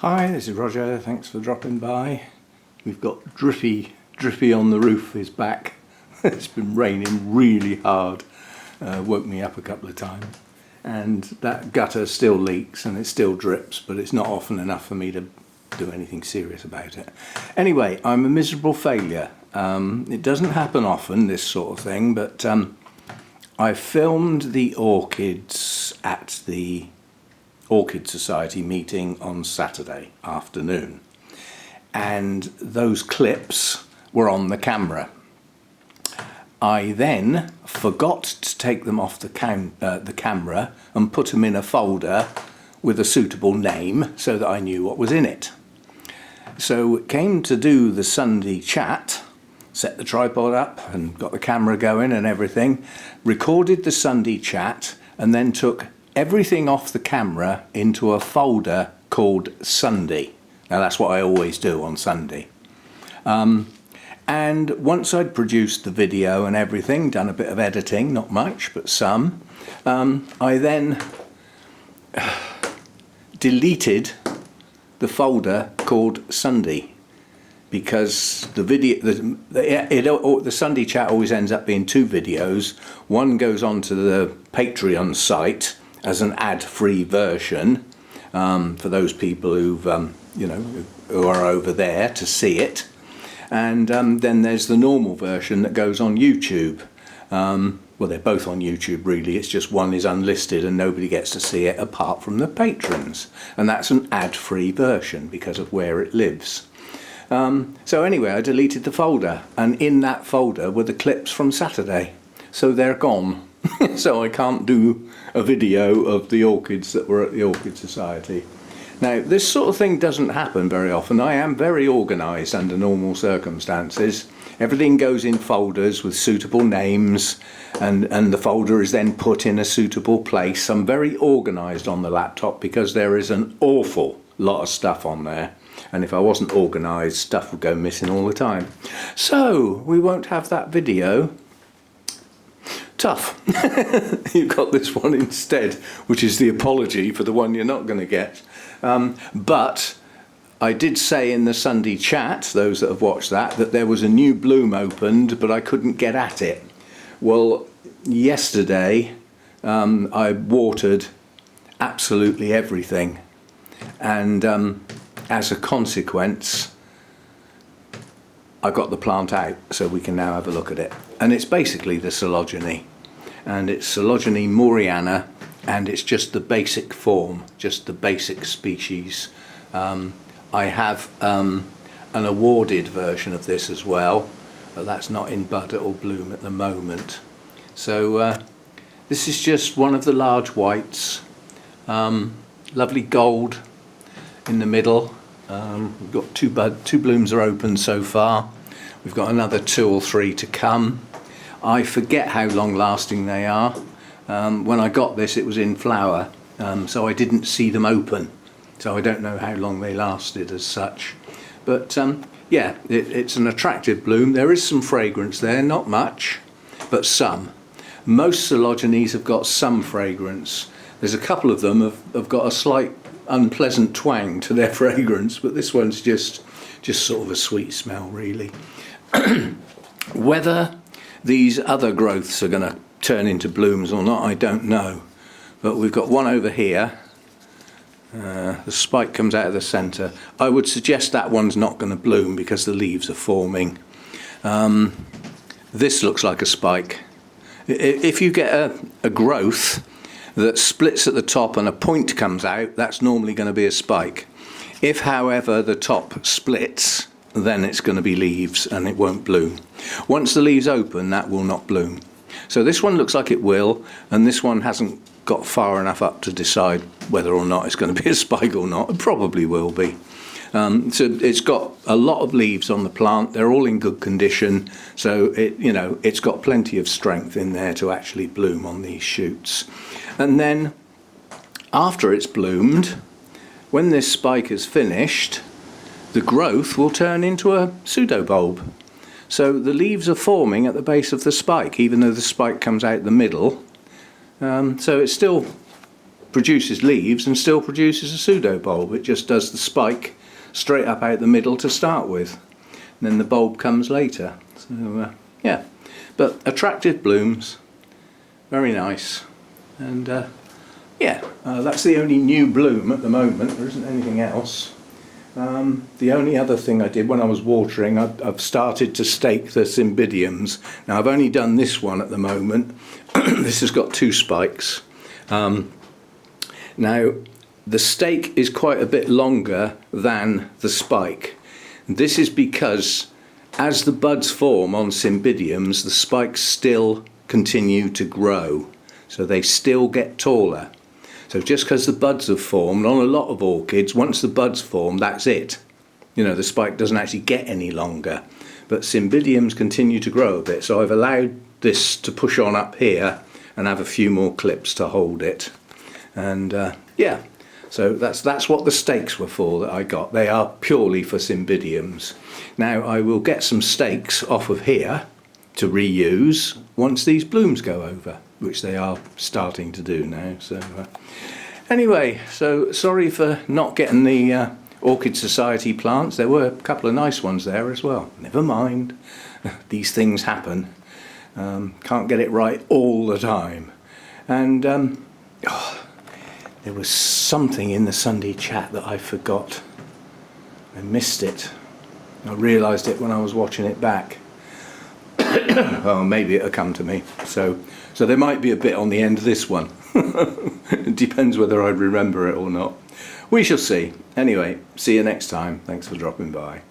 Hi, this is Roger, thanks for dropping by. We've got Drippy on the roof is back. It's been raining really hard, woke me up a couple of times. And that gutter still leaks and it still drips, but it's not often enough for me to do anything serious about it. Anyway, I'm a miserable failure. It doesn't happen often, this sort of thing, but I filmed the orchids at the Orchid Society meeting on Saturday afternoon, and those clips were on the camera. I then forgot to take them off the camera and put them in a folder with a suitable name so that I knew what was in it. So it came to do the Sunday chat, set the tripod up and got the camera going and everything, recorded the Sunday chat, and then took everything off the camera into a folder called Sunday. Now that's what I always do on Sunday. And once I'd produced the video and everything, done a bit of editing, not much, but some, I then deleted the folder called Sunday, because the video, the Sunday chat always ends up being two videos. One goes onto the Patreon site as an ad-free version for those people who've who are over there to see it, and then there's the normal version that goes on YouTube. Well, they're both on YouTube really, it's just one is unlisted and nobody gets to see it apart from the patrons, and that's an ad-free version because of where it lives. So anyway, I deleted the folder, and in that folder were the clips from Saturday, so they're gone. So I can't do a video of the orchids that were at the Orchid Society. Now, this sort of thing doesn't happen very often. I am very organised under normal circumstances. Everything goes in folders with suitable names, and the folder is then put in a suitable place. I'm very organised on the laptop because there is an awful lot of stuff on there. And if I wasn't organised, stuff would go missing all the time. So, we won't have that video. Tough. You've got this one instead, which is the apology for the one you're not going to get. But I did say in the Sunday chat, those that have watched that there was a new bloom opened, but I couldn't get at it. Well, yesterday I watered absolutely everything, and as a consequence I got the plant out, so we can now have a look at it. And it's basically the Coleogene, and it's Coleogene Moriana, and it's just the basic form, just the basic species. I have an awarded version of this as well, but that's not in bud or bloom at the moment. So this is just one of the large whites, lovely gold in the middle. We've got two blooms are open so far. We've got another 2 or 3 to come. I forget how long lasting they are. When I got this it was in flower, so I didn't see them open, so I don't know how long they lasted as such. But yeah, it's an attractive bloom. There is some fragrance there, not much, but some. Most Coleogenes have got some fragrance. There's a couple of them have got a slight unpleasant twang to their fragrance, but this one's just sort of a sweet smell really. Whether these other growths are going to turn into blooms or not, I don't know, but we've got one over here. The spike comes out of the centre. I would suggest that one's not going to bloom because the leaves are forming. This looks like a spike. If you get a growth that splits at the top and a point comes out, that's normally going to be a spike. If, however, the top splits, then it's going to be leaves and it won't bloom. Once the leaves open, that will not bloom. So this one looks like it will, and this one hasn't got far enough up to decide whether or not it's going to be a spike or not. It probably will be. So it's got a lot of leaves on the plant. They're all in good condition, so it's got plenty of strength in there to actually bloom on these shoots. And then after it's bloomed, when this spike is finished, the growth will turn into a pseudobulb. So the leaves are forming at the base of the spike, even though the spike comes out the middle. So it's still produces leaves and still produces a pseudobulb. It just does the spike straight up out the middle to start with, and then the bulb comes later. So yeah, but attractive blooms, very nice. And yeah, that's the only new bloom at the moment. There isn't anything else. The only other thing I did when I was watering, I've started to stake the cymbidiums. Now I've only done this one at the moment. This has got 2 spikes. Now the stake is quite a bit longer than the spike. This is because as the buds form on cymbidiums, the spikes still continue to grow, so they still get taller. So just because the buds have formed, on a lot of orchids, once the buds form, that's it. You know, the spike doesn't actually get any longer. But cymbidiums continue to grow a bit, so I've allowed this to push on up here and have a few more clips to hold it. And yeah, so that's what the stakes were for that I got. They are purely for cymbidiums. Now I will get some stakes off of here to reuse once these blooms go over, which they are starting to do now. So anyway, so sorry for not getting the Orchid Society plants. There were a couple of nice ones there as well. Never mind, these things happen. Can't get it right all the time. And there was something in the Sunday chat that I forgot. I missed it. I realised it when I was watching it back. Well, maybe it'll come to me. So there might be a bit on the end of this one. It depends whether I remember it or not. We shall see. Anyway, see you next time. Thanks for dropping by.